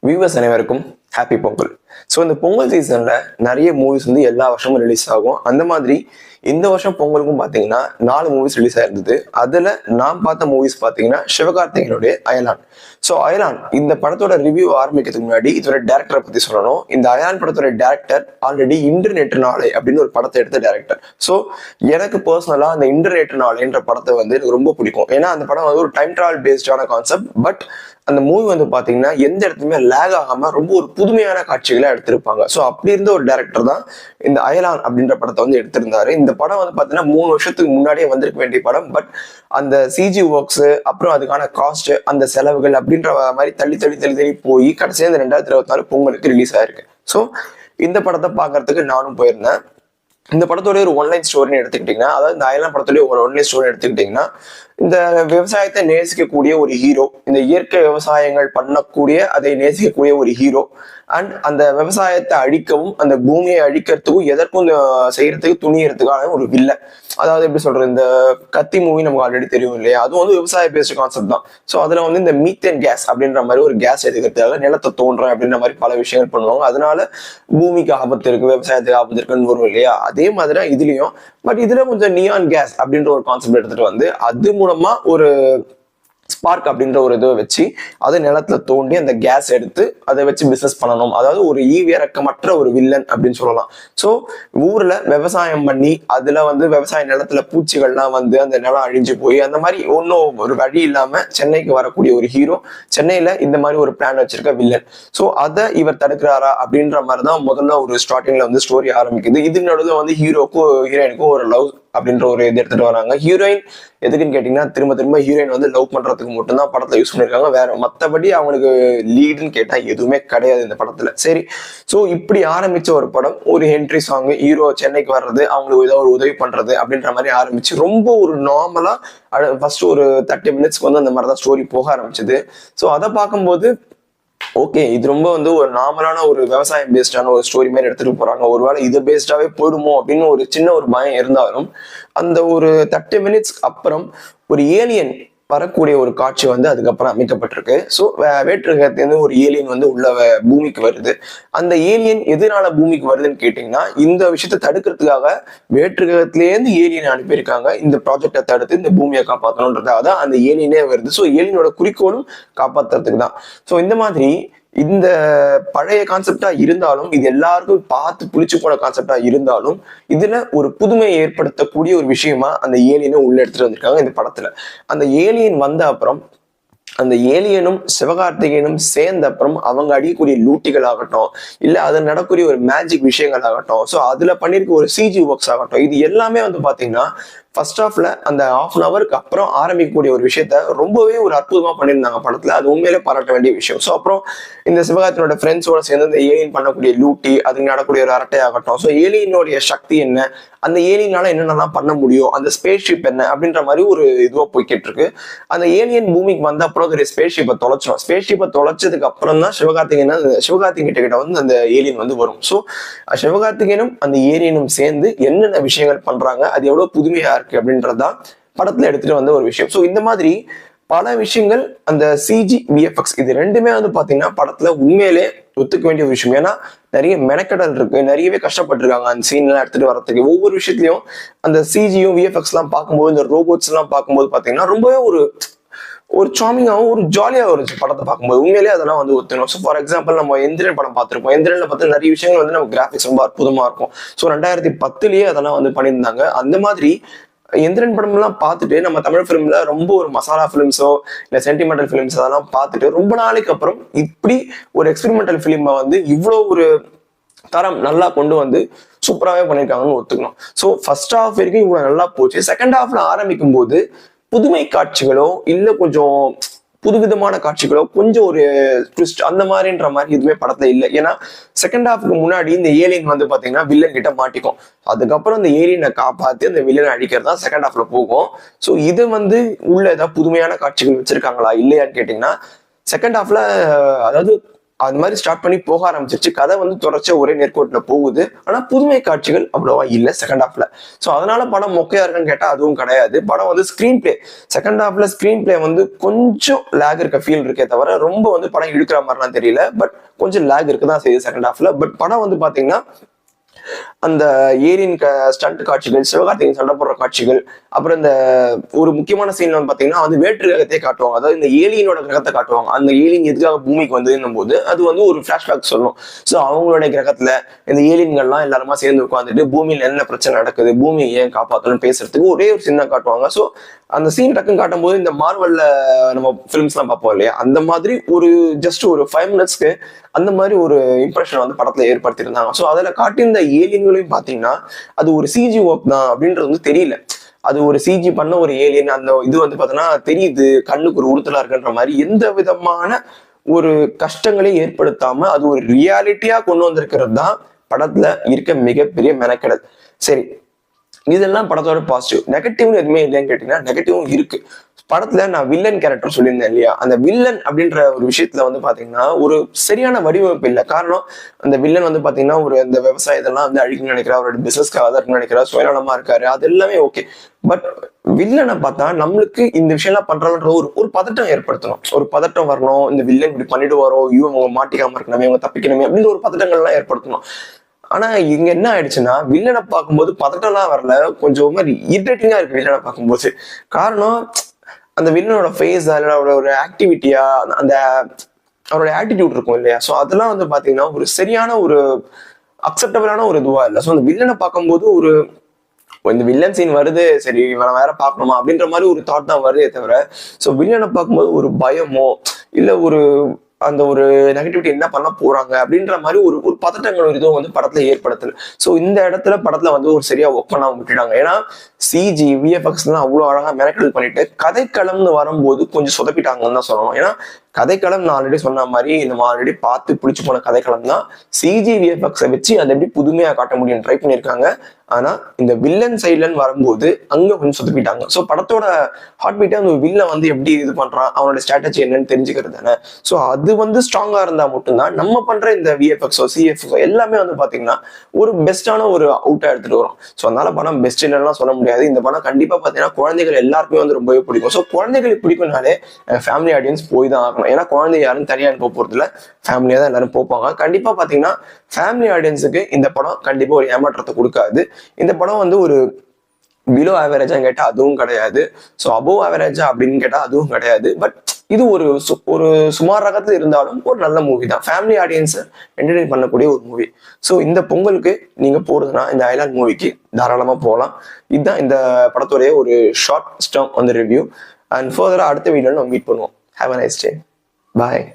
Viewers அனைவருக்கும் happy Pongal. So இந்த பொங்கல் சீசன்ல நிறைய மூவிஸ் வந்து எல்லா வருஷமும் ரிலீஸ் ஆகும். அந்த மாதிரி இந்த வருஷம் பொங்கலுக்கும் பார்த்தீங்கன்னா 4 மூவிஸ் ரிலீஸ் ஆயிருந்தது. அதில் நான் பார்த்த மூவிஸ் பார்த்தீங்கன்னா சிவகார்த்திகேயனுடைய அயலான். ஸோ அயலான் இந்த படத்தோட ரிவ்யூ ஆரம்பிக்கிறதுக்கு முன்னாடி இதோட டேரக்டரை பற்றி சொல்லணும். இந்த அயலான் படத்தோட டேரக்டர் ஆல்ரெடி இன்டர்நெட் நாளை அப்படின்னு ஒரு படத்தை எடுத்த டேரக்டர். ஸோ எனக்கு பர்சனலாக அந்த இன்டர்நெட் நாளைன்ற படத்தை வந்து எனக்கு ரொம்ப பிடிக்கும். ஏன்னா அந்த படம் வந்து ஒரு டைம் டிராவல் பேஸ்டான கான்செப்ட். பட் அந்த மூவி வந்து பாத்தீங்கன்னா எந்த இடத்துலயுமே லேக் ஆகாம ரொம்ப ஒரு புதுமையான காட்சிகளை எடுத்திருப்பாங்க. ஸோ அப்படி இருந்த ஒரு டைரக்டர் தான் இந்த அயலான் அப்படின்ற படத்தை வந்து எடுத்திருந்தாரு. இந்த படம் வந்து பாத்தீங்கன்னா 3 வருஷத்துக்கு முன்னாடியே வந்திருக்க வேண்டிய படம். பட் அந்த சிஜி ஒர்க்ஸ் அப்புறம் அதுக்கான காஸ்ட் அந்த செலவுகள் அப்படின்ற மாதிரி தள்ளி போய் கடைசியாக இந்த 2024 பொங்கலுக்கு ரிலீஸ் ஆயிருக்கு. ஸோ இந்த படத்தை பார்க்கறதுக்கு நானும் போயிருந்தேன். இந்த படத்தோட ஒரு ஒன்லைன் ஸ்டோரின்னு எடுத்துக்கிட்டீங்கன்னா, அதாவது இந்த அயலான் படத்தோட ஒரு ஒன்லைன் ஸ்டோரி எடுத்துக்கிட்டீங்கன்னா, இந்த விவசாயத்தை நேசிக்கக்கூடிய ஒரு ஹீரோ, இந்த இயற்கை விவசாயங்கள் பண்ணக்கூடிய அதை நேசிக்கக்கூடிய ஒரு ஹீரோ, அண்ட் அந்த விவசாயத்தை அழிக்கவும் அந்த பூமியை அழிக்கிறதுக்கும் எதற்கும் செய்யறதுக்கு துணியறதுக்கான ஒரு வில்லன். அதாவது எப்படி சொல்றது, இந்த கத்தி மூவி நமக்கு ஆல்ரெடி தெரியும் இல்லையா, அதுவும் வந்து விவசாய பேஸ்ட் கான்செப்ட் தான். ஸோ அதுல வந்து இந்த மீத்தேன் கேஸ் அப்படின்ற மாதிரி ஒரு கேஸ் எடுக்கிறதுக்காக நிலத்தை தோன்றேன் அப்படின்ற மாதிரி பல விஷயங்கள் பண்ணுவாங்க. அதனால பூமிக்கு ஆபத்து இருக்கு, விவசாயத்துக்கு ஆபத்து இருக்குன்னு வரும் இல்லையா, அதே மாதிரி தான் இதுலயும். பட் இதுல கொஞ்சம் நியான் கேஸ் அப்படின்ற ஒரு கான்செப்ட் எடுத்துட்டு வந்து அது மூலமா ஒரு ஸ்பார்க் அப்படின்ற ஒரு இதை வச்சு அதை நிலத்துல தோண்டி அந்த கேஸ் எடுத்து அதை வச்சு பிசினஸ் பண்ணணும். அதாவது ஒரு ஈவிரக்கமற்ற ஒரு வில்லன் அப்படின்னு சொல்லலாம். ஸோ ஊர்ல விவசாயம் பண்ணி அதுல வந்து விவசாய நிலத்துல பூச்சிகள்லாம் வந்து அந்த நிலம் அழிஞ்சு போய் அந்த மாதிரி ஒன்றும் ஒரு வழி இல்லாம சென்னைக்கு வரக்கூடிய ஒரு ஹீரோ, சென்னையில இந்த மாதிரி ஒரு பிளான் வச்சிருக்க வில்லன். ஸோ அதை இவர் தடுக்கிறாரா அப்படின்ற மாதிரி தான் முதல்ல ஒரு ஸ்டார்டிங்ல வந்து ஸ்டோரி ஆரம்பிக்குது. இது நடுவில் வந்து ஹீரோக்கும் ஹீரோயினுக்கும் ஒரு லவ் அப்படின்ற ஒரு இது எடுத்துட்டு வராங்க. ஹீரோயின் எதுக்குன்னு கேட்டீங்கன்னா, திரும்ப ஹீரோயின் வந்து லவ் பண்றதுக்கு மட்டும்தான் படத்தை யூஸ் பண்ணிருக்காங்க. வேற மற்றபடி அவங்களுக்கு லீடுன்னு கேட்டா எதுவுமே கிடையாது இந்த படத்துல. சரி, ஸோ இப்படி ஆரம்பிச்ச ஒரு படம், ஒரு என்ட்ரி சாங், ஹீரோ சென்னைக்கு வர்றது, அவங்களுக்கு ஏதோ ஒரு உதவி பண்றது அப்படின்ற மாதிரி ஆரம்பிச்சு ரொம்ப ஒரு நார்மலா ஃபர்ஸ்ட் ஒரு 30 மினிட்ஸ்க்கு வந்து அந்த மாதிரி தான் ஸ்டோரி போக ஆரம்பிச்சது. ஸோ அதை பார்க்கும்போது ஓகே, இது ரொம்ப வந்து ஒரு நார்மலான ஒரு விவசாயம் பேஸ்டான ஒரு ஸ்டோரி மாதிரி எடுத்துட்டு போறாங்க. ஒருவேளை இது பேஸ்டாவே போயிடுமோ அப்படின்னு ஒரு சின்ன ஒரு பயம் இருந்தாலும், அந்த ஒரு 30 மினிட்ஸ்க்கு அப்புறம் ஒரு ஏலியன் வரக்கூடிய ஒரு காட்சி வந்து அதுக்கப்புறம் அமைக்கப்பட்டிருக்கு. ஸோ வேற்றுகிரகத்திலிருந்து ஒரு ஏலியன் வந்து உள்ள பூமிக்கு வருது. அந்த ஏலியன் எதனால பூமிக்கு வருதுன்னு கேட்டீங்கன்னா, இந்த விஷயத்தை தடுக்கிறதுக்காக வேற்றுகிரகத்திலேருந்து ஏலியன் அனுப்பியிருக்காங்க. இந்த ப்ராஜெக்டை தடுத்து இந்த பூமியை காப்பாற்றணுன்றதாக தான் அந்த ஏலியனே வருது. ஸோ ஏலியனோட குறிக்கோளும் காப்பாற்றுறதுக்கு தான். ஸோ இந்த மாதிரி இந்த பழைய கான்செப்டா இருந்தாலும், இது எல்லாருக்கும் பார்த்து புளிச்சு போன கான்செப்டா இருந்தாலும், இதுல ஒரு புதுமையை ஏற்படுத்தக்கூடிய ஒரு விஷயமா அந்த ஏலியனை உள்ள எடுத்துட்டு வந்திருக்காங்க இந்த படத்துல. அந்த ஏலியன் வந்த அப்புறம் அந்த ஏலியனும் சிவகார்த்திகேயனும் சேர்ந்த அப்புறம் அவங்க அடிக்கக்கூடிய லூட்டிகள் ஆகட்டும், இல்ல அது நடக்கூடிய ஒரு மேஜிக் விஷயங்கள் ஆகட்டும், ஸோ அதுல பண்ணிருக்க ஒரு சிஜி ஒர்க்ஸ் ஆகட்டும், இது எல்லாமே வந்து பாத்தீங்கன்னா ஃபர்ஸ்ட் ஹாஃப்ல அந்த 1/2 ஹவருக்கு அப்புறம் ஆரம்பிக்கக்கூடிய ஒரு விஷயத்த ரொம்பவே ஒரு அற்புதமா பண்ணியிருந்தாங்க படத்துல. அது உண்மையிலே பாராட்ட வேண்டிய விஷயம். ஸோ அப்புறம் இந்த சிவகார்த்தியோட ஃப்ரெண்ட்ஸோட சேர்ந்து இந்த ஏலியன் பண்ணக்கூடிய லூட்டி, அதுக்கு நடக்கூடிய ஒரு அரட்டை ஆகட்டும், ஸோ ஏலியனுடைய சக்தி என்ன, அந்த ஏலியனால என்னென்னலாம் பண்ண முடியும், அந்த ஸ்பேஸ் ஷிப் என்ன அப்படின்ற மாதிரி ஒரு இதுவா போய்கிட்டு இருக்கு. அந்த ஏலியன் பூமிக்கு வந்த அப்புறம் ஒரு ஸ்பேஸ் ஷிப்பை தொலைச்சிடும். ஸ்பேஸ் ஷிப்பை தொலைச்சதுக்கு அப்புறம் தான் சிவகார்த்திகேயன் கிட்ட வந்து அந்த ஏலியன் வந்து வரும். ஸோ சிவகார்த்திகேயனும் அந்த ஏலியனும் சேர்ந்து என்னென்ன விஷயங்கள் பண்றாங்க, அது எவ்வளவு புதுமையா இருக்கு அப்படின்றதுதான் படத்துல எடுத்துட்டு வந்த ஒரு விஷயம். ஸோ இந்த மாதிரி பல விஷயங்கள், அந்த சிஜி விஎஃப்எக்ஸ் இது ரெண்டுமே வந்து பாத்தீங்கன்னா படத்துல உண்மையிலே ஒத்துக்க வேண்டிய ஒரு விஷயம். ஏன்னா நிறைய மெனக்கடல் இருக்கு, நிறையவே கஷ்டப்பட்டிருக்காங்க அந்த சீன் எல்லாம் எடுத்துட்டு வரதுக்கு. ஒவ்வொரு விஷயத்திலையும் அந்த சிஜியும் விஎஃப்எக்ஸ் எல்லாம் பார்க்கும்போது, இந்த ரோபோட்ஸ் எல்லாம் பார்க்கும்போது பாத்தீங்கன்னா ரொம்பவே ஒரு சாமிங்காகவும் ஒரு ஜாலியாக இருந்துச்சு படத்தை பார்க்கும்போது. உண்மையிலேயே அதெல்லாம் வந்து ஒத்துணும். ஸோ ஃபார் எக்ஸாம்பிள் நம்ம எந்திரன் படம் பார்த்துருப்போம். எந்திரன்ல பார்த்து நிறைய விஷயங்கள் வந்து நம்ம கிராஃபிக்ஸ் ரொம்ப அற்புதமா இருக்கும். ஸோ 2010லயே அதெல்லாம் வந்து பண்ணியிருந்தாங்க. அந்த மாதிரி எந்திரன் படம் எல்லாம் பார்த்துட்டு நம்ம தமிழ் ஃபிலிம்ல ரொம்ப ஒரு மசாலா ஃபிலிம்ஸோ இல்லை சென்டிமெண்டல் ஃபிலிம்ஸ் அதெல்லாம் பார்த்துட்டு ரொம்ப நாளைக்கு அப்புறம் இப்படி ஒரு எக்ஸ்பெரிமெண்டல் ஃபிலிமை வந்து இவ்வளோ ஒரு தரம் நல்லா கொண்டு வந்து சூப்பராகவே பண்ணியிருக்காங்கன்னு ஒத்துக்கணும். ஸோ ஃபர்ஸ்ட் ஹாஃப் வரைக்கும் இவ்வளோ நல்லா போச்சு. செகண்ட் ஹாஃப்ல ஆரம்பிக்கும் போது புதுமை காட்சிகளோ இல்லை கொஞ்சம் புதுவிதமான காட்சிகளோ கொஞ்சம் ஒரு ட்விஸ்ட் அந்த மாதிரின்ற மாதிரி எதுவுமே படத்துல இல்லை. ஏன்னா செகண்ட் ஹாஃப்க்கு முன்னாடி இந்த ஏலியன் வந்து பாத்தீங்கன்னா வில்லன் கிட்ட மாட்டிக்கும். அதுக்கப்புறம் அந்த ஏலியனை காப்பாத்தி அந்த வில்லனை அடிக்கிறது தான் செகண்ட் ஹாஃப்ல போகும். ஸோ இது வந்து உள்ள ஏதாவது புதுமையான காட்சிகள் வச்சிருக்காங்களா இல்லையான்னு கேட்டீங்கன்னா, செகண்ட் ஹாஃப்ல அதாவது அது மாதிரி ஸ்டார்ட் பண்ணி போக ஆரம்பிச்சிருச்சு. கதை வந்து தொடர்ச்சியா ஒரே நேர்கோட்டில் போகுது. ஆனா புதுமை காட்சிகள் அவ்வளவா இல்லை செகண்ட் ஹாஃப்ல. ஸோ அதனால படம் மொக்கையா இருக்குன்னு கேட்டா அதுவும் கிடையாது. படம் வந்து ஸ்கிரீன் பிளே, செகண்ட் ஹாஃப்ல ஸ்கிரீன் பிளே வந்து கொஞ்சம் லேக் இருக்க ஃபீல் இருக்கே தவிர ரொம்ப வந்து படம் இழுக்கிற மாதிரிலாம் தெரியல. பட் கொஞ்சம் லேக் இருக்குதான் செய்யுது செகண்ட் ஹாஃப்ல. பட் படம் வந்து பாத்தீங்கன்னா அந்த ஏலியன் ஸ்டண்ட் காட்சிகள், சிவகார்த்திகேயன் சண்டை போடுற காட்சிகள், அப்புறம் இந்த ஒரு முக்கியமான சீன்ல வந்து பாத்தீங்கன்னா வந்து வேற்று கிரகத்தை காட்டுவாங்க. அதாவது இந்த ஏலியனோட கிரகத்தை காட்டுவாங்க. அந்த ஏலியன் எதுக்காக பூமிக்கு வந்ததுன்னும் போது அது வந்து ஒரு பிளாஷ்பேக் சொல்லணும். ஸோ அவங்களுடைய கிரகத்துல இந்த ஏலியன்கள்லாம் எல்லாருமா சேர்ந்து உட்காந்துட்டு பூமியில என்ன பிரச்சனை நடக்குது, பூமியை ஏன் காப்பாற்றணும்னு பேசுறதுக்கு ஒரே ஒரு சீன் தான் காட்டுவாங்க. ஸோ அந்த சீன் டக்குன்னு காட்டும் போது இந்த மார்வல்ல நம்ம பிலிம்ஸ் எல்லாம் பார்ப்போம் இல்லையா, அந்த மாதிரி ஒரு ஜஸ்ட் ஒரு 5 மினிட்ஸ்க்கு அந்த மாதிரி ஒரு இம்ப்ரெஷன் வந்து படத்துல ஏற்படுத்தியிருந்தாங்க. ஸோ அதுல காட்டியிருந்த ஏலியன்களையும் பாத்தீங்கன்னா அது ஒரு சிஜி ஒர்க் தான் அப்படின்றது வந்து தெரியல. அது ஒரு சிஜி பண்ண ஒரு ஏலியன் அந்த இது வந்து பார்த்தோன்னா தெரியுது, கண்ணுக்கு ஒரு உறுத்தலா இருக்குன்ற மாதிரி எந்த விதமான ஒரு கஷ்டங்களையும் ஏற்படுத்தாம அது ஒரு ரியாலிட்டியா கொண்டு வந்திருக்கிறது தான் படத்துல இருக்க மிகப்பெரிய மெனக்கெடல். சரி, இதெல்லாம் படத்தோட பாசிட்டிவ். நெகட்டிவ்னு எதுவுமே இல்லைன்னு கேட்டீங்கன்னா நெகட்டிவும் இருக்கு. படத்துல நான் வில்லன் கேரக்டர் சொல்லியிருந்தேன் இல்லையா, அந்த வில்லன் அப்படின்ற ஒரு விஷயத்துல வந்து பாத்தீங்கன்னா ஒரு சரியான வடிவமைப்பு இல்லை. காரணம், அந்த வில்லன் வந்து பாத்தீங்கன்னா ஒரு இந்த விவசாயத்தெல்லாம் வந்து அழிக்கணும்னு நினைக்கிறார், அவரோட பிசினஸ்க்காக தான் இருக்குன்னு நினைக்கிறார், சுயநலமா இருக்காரு, அது எல்லாமே ஓகே. பட் வில்லனை பார்த்தா நம்மளுக்கு இந்த விஷயம்லாம் பண்றோன்ற ஒரு பதட்டம் ஏற்படுத்தணும், ஒரு பதட்டம் வரணும். இந்த வில்லன் இப்படி பண்ணிடுவாரோ, இவங்க மாட்டிக்காம இருக்கணுமே, இவங்க தப்பிக்கணுமே அப்படின்னு ஒரு பதட்டங்கள்லாம் ஏற்படுத்தணும். ஆனா இங்க என்ன ஆயிடுச்சுன்னா வில்லனை பார்க்கும்போது பதட்டம்லாம் வரல, கொஞ்சம் மாதிரி இரிட்டேட்டிங்கா இருக்கு வில்லனை பார்க்கும்போது. காரணம், அந்த வில்லனோட ஃபேஸ், அவரோட ஒரு ஆக்டிவிட்டியா, அந்த அவரோட ஆட்டிடியூட் இருக்கும் இல்லையா, ஸோ அதெல்லாம் வந்து பாத்தீங்கன்னா ஒரு சரியான ஒரு அக்செப்டபிளான ஒரு இதுவா இல்லை. ஸோ அந்த வில்லனை பார்க்கும்போது ஒரு இந்த வில்லன் சீன் வருது, சரி இவனை வேற பார்க்கணுமா அப்படின்ற மாதிரி ஒரு தாட் தான் வருதே தவிர, ஸோ வில்லனை பார்க்கும்போது ஒரு பயமோ இல்லை ஒரு அந்த ஒரு நெகட்டிவிட்டி என்ன பண்ண போறாங்க அப்படின்ற மாதிரி ஒரு பதட்டங்கள் ஒரு இதுவும் வந்து படத்துல ஏற்படுத்தல. ஸோ இந்த இடத்துல படத்துல வந்து ஒரு சரியா ஒர்க் பண்ணாம விட்டுட்டாங்க. ஏன்னா சிஜி விஎஃப்எக்ஸ் எல்லாம் அவ்வளவு அழகா மெனக்கெடல் பண்ணிட்டு கதைக்களம்னு வரும்போது கொஞ்சம் சொதப்பிட்டாங்கன்னு தான் சொல்லணும். ஏன்னா கதைக்களம் நான் ஆல்ரெடி சொன்ன மாதிரி நம்ம ஆல்ரெடி பார்த்து பிடிச்சு போன கதைக்களம் தான். சிஜி விஎஃப்எக்ஸை வச்சு அதை எப்படி புதுமையா காட்ட முடியும் ட்ரை பண்ணியிருக்காங்க. ஆனா இந்த வில்லன் சைட்லன்னு வரும்போது அங்க கொஞ்சம் சொதப்பிட்டாங்க. ஸோ படத்தோட ஹார்ட் பீட்டை அந்த வில்லன் வந்து எப்படி இது பண்றான், அவனோட ஸ்ட்ராட்டஜி என்னன்னு தெரிஞ்சுக்கிறது தானே. ஸோ அது வந்து ஸ்ட்ராங்கா இருந்தா மட்டும்தான் நம்ம பண்ற இந்த விஎஃப்எக்ஸோ சிஎஃப்எக்ஸோ எல்லாமே வந்து பாத்தீங்கன்னா ஒரு பெஸ்டான ஒரு அவுட்டா எடுத்துட்டு வரும். ஸோ அதனால படம் பெஸ்ட் இல்லைன்னா சொல்ல முடியாது. இந்த படம் கண்டிப்பா பாத்தீங்கன்னா குழந்தைகள் எல்லாருக்குமே வந்து ரொம்பவே பிடிக்கும். ஸோ குழந்தைகளுக்கு பிடிக்கும்னாலே ஃபேமிலி ஆடியன்ஸ் போய் தான் ஆகணும். ஏன்னா குழந்தை யாரும் தனியா போக போறது இல்லை, ஃபேமிலியா தான் எல்லாரும் போப்பாங்க. கண்டிப்பா பாத்தீங்கன்னா ஃபேமிலி ஆடியன்ஸுக்கு இந்த படம் கண்டிப்பா ஒரு ஏமாற்றத்தை கொடுக்காது. இந்த படம் வந்து ஒரு பிலோ ஆவரேஜா கேட்டா அதுவும் கிடையாது, ஸோ அபோவ் ஆவரேஜா அப்படின்னு கேட்டா அதுவும் கிடையாது. பட் இது ஒரு சுமார் ரகத்துல இருந்தாலும் ஒரு நல்ல மூவி தான், ஃபேமிலி ஆடியன்ஸை என்டர்டெயின் பண்ணக்கூடிய ஒரு மூவி. ஸோ இந்த பொங்கலுக்கு நீங்க போறதுன்னா இந்த ஐலாண்ட் மூவிக்கு தாராளமா போகலாம். இதுதான் இந்த படத்துடைய ஒரு ஷார்ட் ஸ்டம் அந்த ரிவ்யூ. அண்ட் ஃபர்தரா அடுத்த வீடியோல நம்ம மீட் பண்ணுவோம். Have a nice day. Bye.